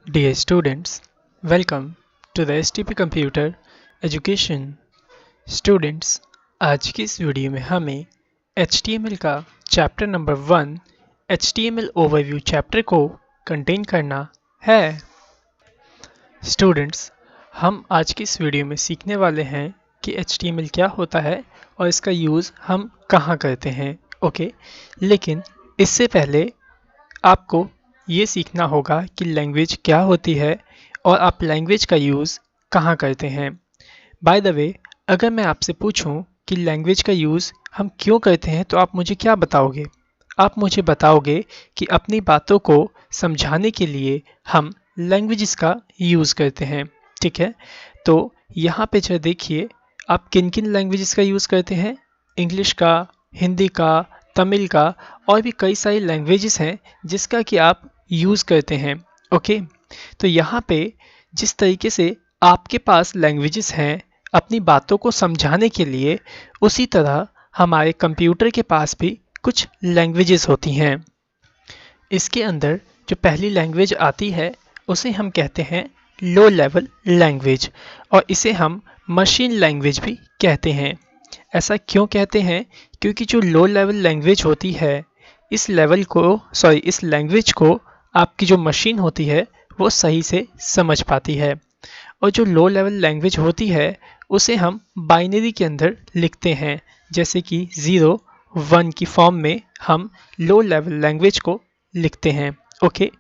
Dear students, welcome to the STP Computer Education. Students, आज की इस वीडियो में हमें HTML का chapter number 1 HTML overview chapter को कंटेन करना है। स्टूडेंट्स, हम आज की इस वीडियो में सीखने वाले हैं कि HTML क्या होता है और इसका यूज़ हम कहाँ करते हैं। ओके, लेकिन इससे पहले आपको ये सीखना होगा कि लैंग्वेज क्या होती है और आप लैंग्वेज का यूज़ कहाँ करते हैं। बाय द वे, अगर मैं आपसे पूछूं कि लैंग्वेज का यूज़ हम क्यों करते हैं तो आप मुझे क्या बताओगे? आप मुझे बताओगे कि अपनी बातों को समझाने के लिए हम लैंग्वेजेस का यूज़ करते हैं। ठीक है, तो यहाँ पे जो देखिए, आप किन किन लैंग्वेजेस का यूज़ करते हैं। इंग्लिश का, हिंदी का, तमिल का और भी कई सारी लैंग्वेजेस हैं जिसका कि आप यूज़ करते हैं। ओके, तो यहाँ पे जिस तरीके से आपके पास लैंग्वेजेस हैं अपनी बातों को समझाने के लिए, उसी तरह हमारे कंप्यूटर के पास भी कुछ लैंग्वेजेस होती हैं। इसके अंदर जो पहली लैंग्वेज आती है उसे हम कहते हैं लो लेवल लैंग्वेज, और इसे हम मशीन लैंग्वेज भी कहते हैं। ऐसा क्यों कहते हैं? क्योंकि जो लो लेवल लैंग्वेज होती है, इस लैंग्वेज को आपकी जो मशीन होती है वो सही से समझ पाती है। और जो लो लेवल लैंग्वेज होती है उसे हम बाइनरी के अंदर लिखते हैं, जैसे कि 0 1 की फॉर्म में हम लो लेवल लैंग्वेज को लिखते हैं। ओके,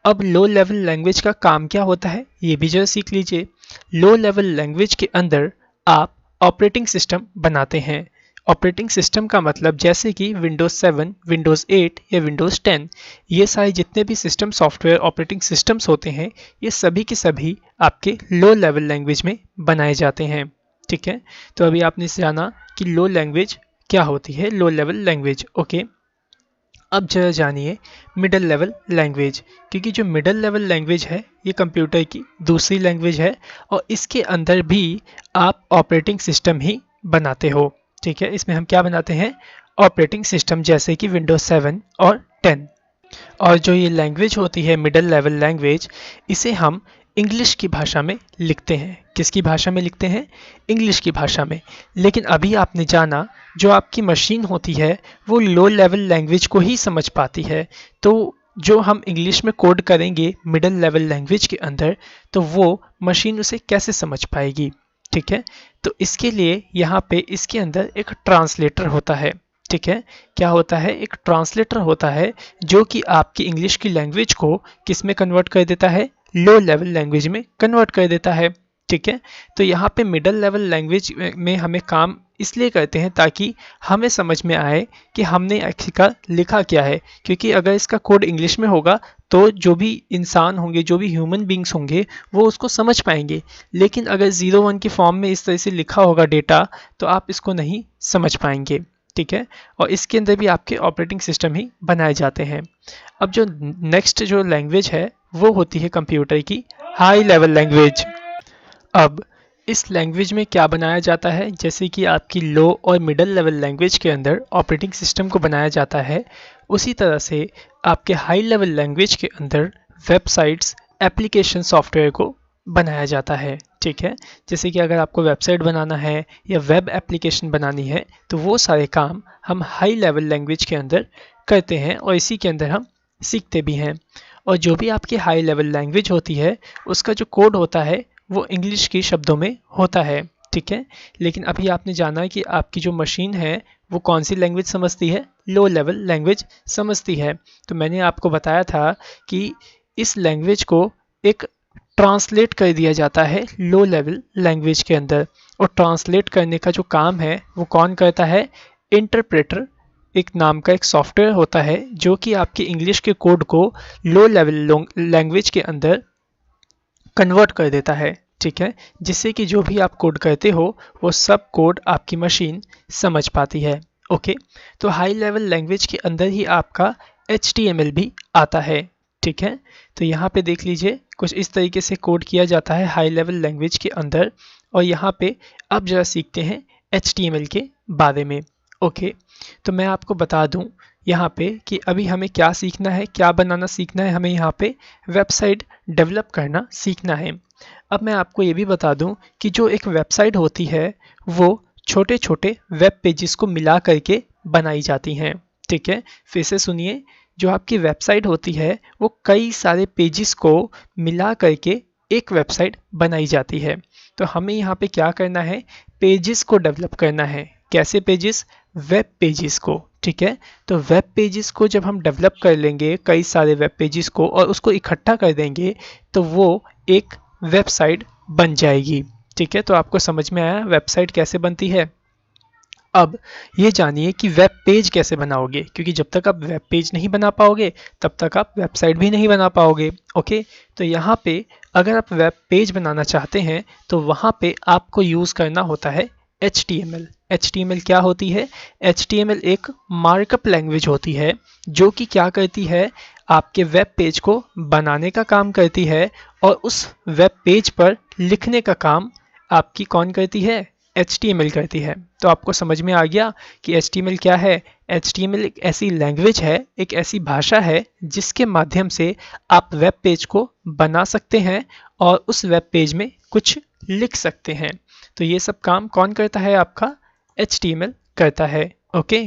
अब लो लेवल लैंग्वेज का काम क्या होता है ये भी जरा सीख लीजिए। लो लेवल लैंग्वेज के अंदर आप ऑपरेटिंग सिस्टम बनाते हैं। ऑपरेटिंग सिस्टम का मतलब जैसे कि विंडोज़ 7, विंडोज़ 8 या विंडोज़ 10, ये सारे जितने भी सिस्टम सॉफ्टवेयर ऑपरेटिंग सिस्टम्स होते हैं, ये सभी के सभी आपके लो लेवल लैंग्वेज में बनाए जाते हैं। ठीक है, तो अभी आपने जाना कि लो लैंग्वेज क्या होती है, लो लेवल लैंग्वेज। ओके, अब जरा जानिए मिडल लेवल लैंग्वेज, क्योंकि जो मिडल लेवल लैंग्वेज है ये कंप्यूटर की दूसरी लैंग्वेज है और इसके अंदर भी आप ऑपरेटिंग सिस्टम ही बनाते हो। ठीक है, इसमें हम क्या बनाते हैं? ऑपरेटिंग सिस्टम, जैसे कि विंडोज 7 और 10। और जो ये लैंग्वेज होती है मिडल लेवल लैंग्वेज, इसे हम इंग्लिश की भाषा में लिखते हैं। किसकी भाषा में लिखते हैं? इंग्लिश की भाषा में। लेकिन अभी आपने जाना जो आपकी मशीन होती है वो लो लेवल लैंग्वेज को ही समझ पाती है, तो जो हम इंग्लिश में कोड करेंगे मिडल लेवल लैंग्वेज के अंदर, तो वो मशीन उसे कैसे समझ पाएगी? ठीक है, तो इसके लिए यहाँ पे इसके अंदर एक ट्रांसलेटर होता है। ठीक है, क्या होता है? एक ट्रांसलेटर होता है जो कि आपकी इंग्लिश की लैंग्वेज को किस में कन्वर्ट कर देता है? लो लेवल लैंग्वेज में कन्वर्ट कर देता है। ठीक है, तो यहाँ पे मिडल लेवल लैंग्वेज में हमें काम इसलिए करते हैं ताकि हमें समझ में आए कि हमने आखिरकार लिखा क्या है, क्योंकि अगर इसका कोड इंग्लिश में होगा तो जो भी इंसान होंगे, जो भी ह्यूमन बींग्स होंगे, वो उसको समझ पाएंगे। लेकिन अगर 0 1 की फॉर्म में इस तरह से लिखा होगा डेटा, तो आप इसको नहीं समझ पाएंगे। ठीक है, और इसके अंदर भी आपके ऑपरेटिंग सिस्टम ही बनाए जाते हैं। अब जो नेक्स्ट जो लैंग्वेज है वो होती है कंप्यूटर की हाई लेवल लैंग्वेज। अब इस लैंग्वेज में क्या बनाया जाता है? जैसे कि आपकी लो और मिडल लेवल लैंग्वेज के अंदर ऑपरेटिंग सिस्टम को बनाया जाता है, उसी तरह से आपके हाई लेवल लैंग्वेज के अंदर वेबसाइट्स, एप्लीकेशन सॉफ्टवेयर को बनाया जाता है। ठीक है, जैसे कि अगर आपको वेबसाइट बनाना है या वेब एप्लीकेशन बनानी है तो वो सारे काम हम हाई लेवल लैंग्वेज के अंदर करते हैं और इसी के अंदर हम सीखते भी हैं। और जो भी आपकी हाई लेवल लैंग्वेज होती है उसका जो कोड होता है वो इंग्लिश के शब्दों में होता है। ठीक है, लेकिन अभी आपने जाना है कि आपकी जो मशीन है वो कौन सी लैंग्वेज समझती है? लो लेवल लैंग्वेज समझती है। तो मैंने आपको बताया था कि इस लैंग्वेज को एक ट्रांसलेट कर दिया जाता है लो लेवल लैंग्वेज के अंदर, और ट्रांसलेट करने का जो काम है वो कौन करता है? इंटरप्रेटर एक नाम का एक सॉफ्टवेयर होता है जो कि आपके इंग्लिश के कोड को लो लेवल लैंग्वेज के अंदर कन्वर्ट कर देता है। ठीक है, जिससे कि जो भी आप कोड करते हो वो सब कोड आपकी मशीन समझ पाती है। ओके, तो हाई लेवल लैंग्वेज के अंदर ही आपका HTML भी आता है। ठीक है, तो यहाँ पे देख लीजिए कुछ इस तरीके से कोड किया जाता है हाई लेवल लैंग्वेज के अंदर। और यहाँ पे अब जरा सीखते हैं HTML के बारे में। ओके, तो मैं आपको बता दूं, यहाँ पे कि अभी हमें क्या सीखना है, क्या बनाना सीखना है, हमें यहाँ पे वेबसाइट डेवलप करना सीखना है। अब मैं आपको ये भी बता दूं कि जो एक वेबसाइट होती है वो छोटे छोटे वेब पेजेस को मिला करके बनाई जाती हैं। ठीक है, फिर से सुनिए, जो आपकी वेबसाइट होती है वो कई सारे पेजेस को मिला करके एक वेबसाइट बनाई जाती है। तो हमें यहाँ पे क्या करना है, पेजेस को डेवलप करना है। कैसे पेजेस? वेब पेजेस को। ठीक है, तो वेब पेजेस को जब हम डेवलप कर लेंगे, कई सारे वेब पेजेस को, और उसको इकट्ठा कर देंगे, तो वो एक वेबसाइट बन जाएगी। ठीक है, तो आपको समझ में आया वेबसाइट कैसे बनती है। अब ये जानिए कि वेब पेज कैसे बनाओगे, क्योंकि जब तक आप वेब पेज नहीं बना पाओगे तब तक आप वेबसाइट भी नहीं बना पाओगे। ओके, तो यहाँ पे अगर आप वेब पेज बनाना चाहते हैं तो वहाँ पे आपको यूज़ करना होता है HTML। HTML क्या होती है? HTML एक मार्कअप लैंग्वेज होती है जो कि क्या करती है, आपके वेब पेज को बनाने का काम करती है, और उस वेब पेज पर लिखने का काम आपकी कौन करती है? HTML करती है। तो आपको समझ में आ गया कि HTML क्या है। HTML एक ऐसी लैंग्वेज है, एक ऐसी भाषा है जिसके माध्यम से आप वेब पेज को बना सकते हैं और उस वेब पेज में कुछ लिख सकते हैं। तो ये सब काम कौन करता है? आपका HTML करता है। ओके,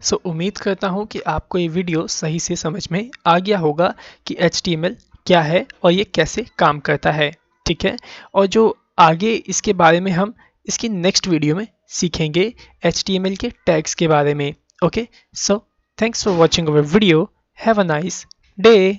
सो उम्मीद करता हूँ कि आपको ये वीडियो सही से समझ में आ गया होगा कि HTML क्या है और ये कैसे काम करता है। ठीक है, और जो आगे इसके बारे में हम इसकी नेक्स्ट वीडियो में सीखेंगे HTML के टैग्स के बारे में। Okay, so thanks for watching our video. Have a nice day.